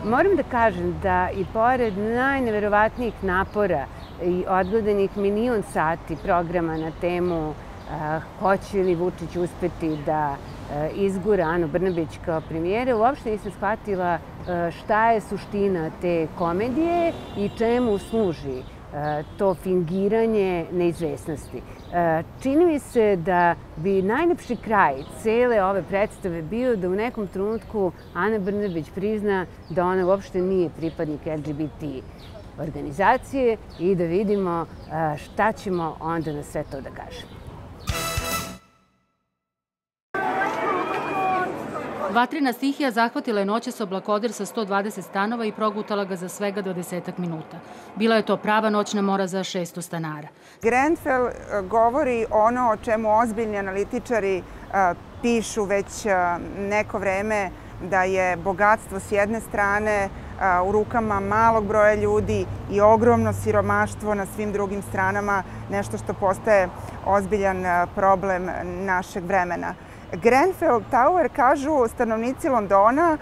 Moram da kažem da i pored najneverovatnijih napora i odgledanih 1.000.000 sati programa na temu hoće li Vučić uspeti da izgura Anu Brnabić kao premijera, uopšte nisam shvatila šta je suština te komedije i čemu služi to fingiranje neizvesnosti. Čini mi se da bi najlepši kraj cele ove predstave bio da u nekom trenutku Ana Brnabić prizna da ona uopšte nije pripadnik LGBT organizacije i da vidimo šta ćemo onda na sve to da kažemo. Vatrena stihija zahvatila je noćas oblakoder sa 120 stanova i progutala ga za svega 20 minuta. Bila je to prava noćna mora za 600 stanara. Grenfell govori ono o čemu ozbiljni analitičari pišu već neko vreme, da je bogatstvo s jedne strane u rukama malog broja ljudi i ogromno siromaštvo na svim drugim stranama, nešto što postaje ozbiljan problem našeg vremena. Grenfell Tower, kažu stanovnici Londona,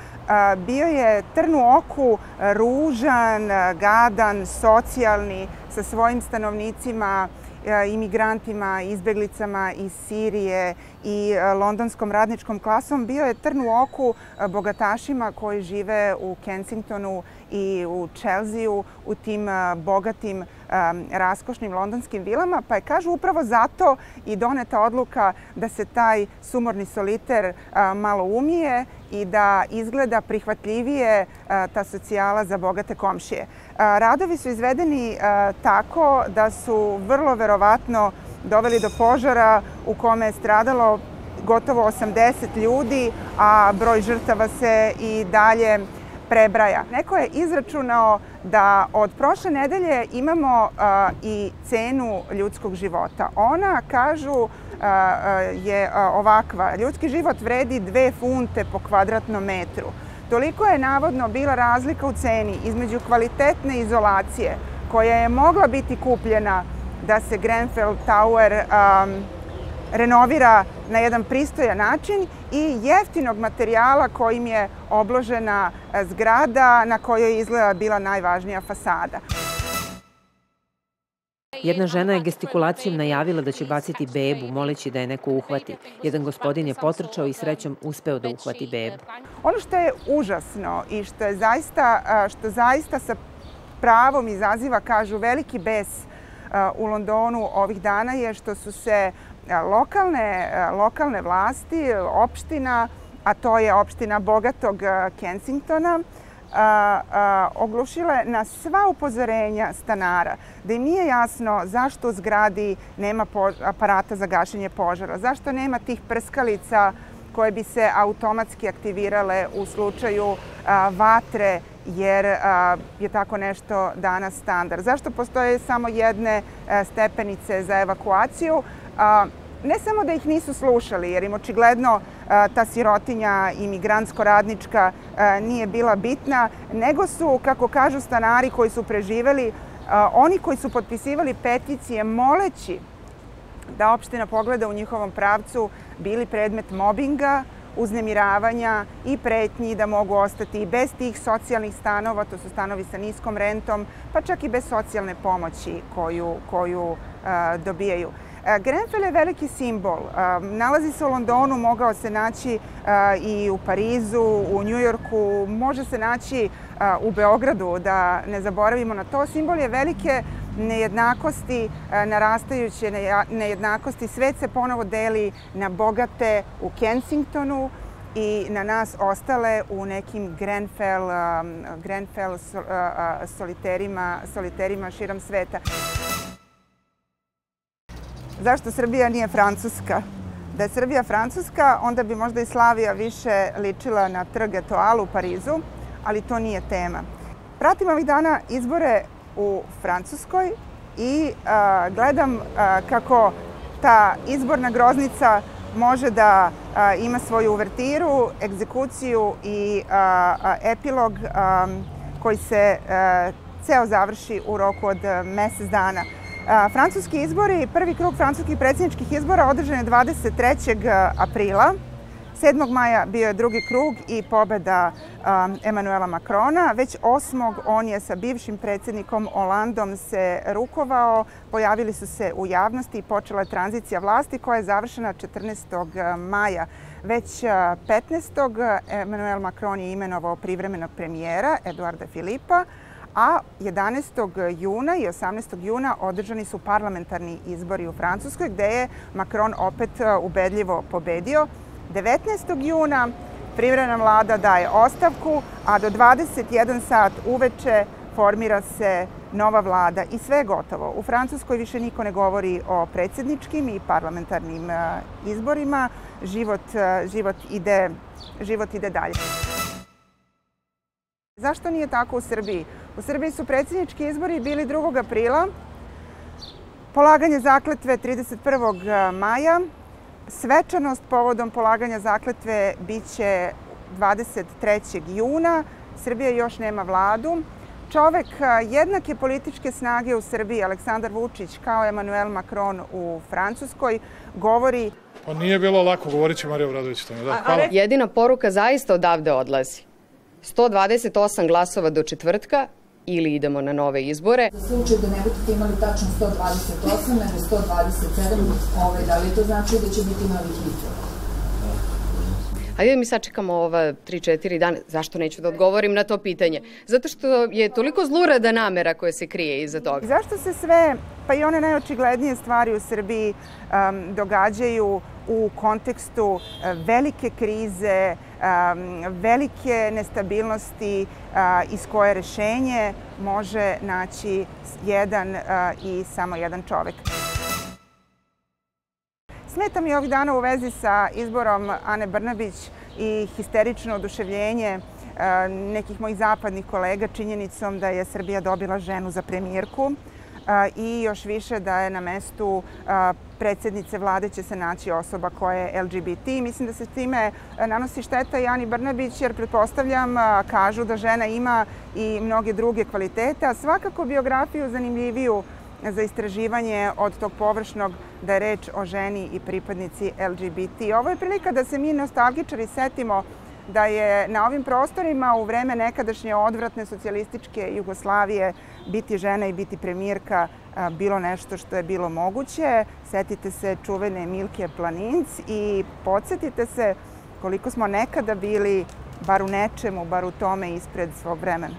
bio je trn u oku, ružan, gadan, socijalni, sa svojim stanovnicima, imigrantima, izbeglicama iz Sirije i londonskom radničkom klasom. Bio je trn u oku bogatašima koji žive u Kensingtonu i u Chelseau, u tim bogatim, raskošnim londonskim vilama, pa je, kažu, upravo zato i doneta odluka da se taj sumorni soliter malo umije i da izgleda prihvatljivije ta socijala za bogate komšije. Radovi su izvedeni tako da su vrlo verovatno doveli do požara u kome je stradalo gotovo 80 ljudi, a broj žrtava se i dalje prebraja. Neko je izračunao da od prošle nedelje imamo i cenu ljudskog života. Ona, kažu, je ovakva. Ljudski život vredi 2 funte po kvadratnom metru. Toliko je navodno bila razlika u ceni između kvalitetne izolacije koja je mogla biti kupljena da se Grenfell Tower renovira na jedan pristojan način i jeftinog materijala kojim je obložena zgrada na kojoj je izgleda bila najvažnija fasada. Jedna žena je gestikulacijom najavila da će baciti bebu, moleći da je neko uhvati. Jedan gospodin je potrčao i srećom uspeo da uhvati bebu. Ono što je užasno i što zaista sa pravom izaziva, kažu, veliki bes u Londonu ovih dana je što su se lokalne vlasti, opština, a to je opština bogatog Kensingtona, oglušile na sva upozorenja stanara, da im nije jasno zašto u zgradi nema aparata za gašenje požara, zašto nema tih prskalica koje bi se automatski aktivirale u slučaju vatre, jer je tako nešto danas standard. Zašto postoje samo jedne stepenice za evakuaciju? Ne samo da ih nisu slušali, jer im očigledno ta sirotinja imigrantsko-radnička nije bila bitna, nego su, kako kažu stanari koji su preživeli, oni koji su potpisivali peticije moleći da opština pogleda u njihovom pravcu, bili predmet mobinga, uznemiravanja i pretnji da mogu ostati i bez tih socijalnih stanova, to su stanovi sa niskom rentom, pa čak i bez socijalne pomoći koju dobijaju. Grenfell je veliki simbol. Nalazi se u Londonu, mogao se naći i u Parizu, u Njujorku, može se naći u Beogradu, da ne zaboravimo na to. Simbol je velike nejednakosti, narastajuće nejednakosti. Svet se ponovo deli na bogate u Kensingtonu i na nas ostale u nekim Grenfell soliterima širom sveta. Zašto Srbija nije Francuska? Da je Srbija Francuska, onda bi možda i Slavija više ličila na trg Etoile u Parizu, ali to nije tema. Pratim ovih dana izbore u Francuskoj i gledam kako ta izborna groznica može da ima svoju uvertiru, egzekuciju i epilog koji se ceo završi u roku od mesec dana. Francuski izbori, prvi krug francuskih predsjedničkih izbora održan je 23. aprila. 7. maja bio je drugi krug i pobeda Emanuela Macrona. Već 8. on je sa bivšim predsjednikom Hollandom se rukovao. Pojavili su se u javnosti i počela je tranzicija vlasti koja je završena 14. maja. Već 15. Emmanuel Macron je imenovao privremenog premijera Eduarda Filipa, a 11. juna i 18. juna održani su parlamentarni izbori u Francuskoj gde je Macron opet ubedljivo pobedio. 19. juna privremena vlada daje ostavku, a do 21 sat uveče formira se nova vlada i sve je gotovo. U Francuskoj više niko ne govori o predsjedničkim i parlamentarnim izborima. Život ide dalje. Zašto nije tako u Srbiji? U Srbiji su predsjednički izbori bili 2. aprila, polaganje zakletve 31. maja, svečanost povodom polaganja zakletve biće 23. juna. Srbija još nema vladu. Čovek jednake političke snage u Srbiji, Aleksandar Vučić, kao Emmanuel Macron u Francuskoj, govori... Pa nije bilo lako, govorit će Marija Obradović. Hvala. Jedina poruka zaista odavde odlazi. 128 glasova do četvrtka ili idemo na nove izbore. Za slučaj da ne budete imali tačno 128, nego 127, da li to znači da će biti novih izbora? Ajde mi sad čekamo ova 3-4 dana. Zašto neću da odgovorim na to pitanje? Zato što je toliko zlurada namera koja se krije iza toga. Zašto se sve, pa i one najočiglednije stvari u Srbiji događaju u kontekstu velike krize, velike nestabilnosti iz koje rešenje može naći jedan i samo jedan čovek. Smeta mi ovih dana u vezi sa izborom Ane Brnabić i histerično oduševljenje nekih mojih zapadnih kolega činjenicom da je Srbija dobila ženu za premijerku i još više da je na mestu predsjednice vlade će se naći osoba koja je LGBT. Mislim da se s time nanosi šteta i Ani Brnabić jer pretpostavljam, kažu da žena ima i mnoge druge kvalitete, a svakako biografiju zanimljiviju za istraživanje od tog površnog da je reč o ženi i pripadnici LGBT. Ovo je prilika da se mi nostalgičari setimo da je na ovim prostorima u vreme nekadašnje odvratne socijalističke Jugoslavije biti žena i biti premijerka bilo nešto što je bilo moguće. Setite se čuvene Milke Planinc i podsjetite se koliko smo nekada bili bar u nečemu, bar u tome ispred svog vremena.